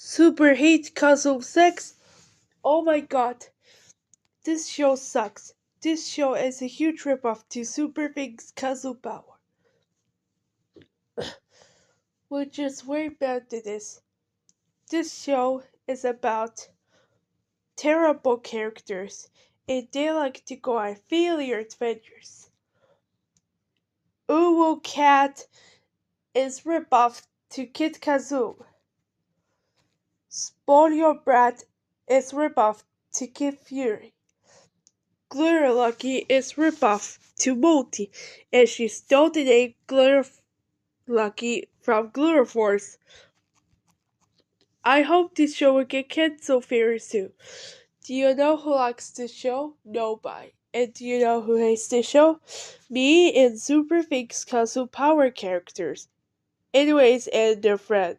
Super Hate Castle 6? Oh my god, this show sucks. This show is a huge ripoff to Super Things Castle Power, which is way better than this. This show is about terrible characters, and they like to go on failure adventures. Uwu Cat is ripoff to Kid Kazoo. Spoil Your Brat is ripoff to Kid Fury. Glitter Lucky is ripoff to Multi, and she stole the name Glitter Lucky from Glitter Force. I hope this show will get cancelled very soon. Do you know who likes this show? Nobody. And do you know who hates this show? Me and Super Things Castle Power characters. Anyways, and their friends.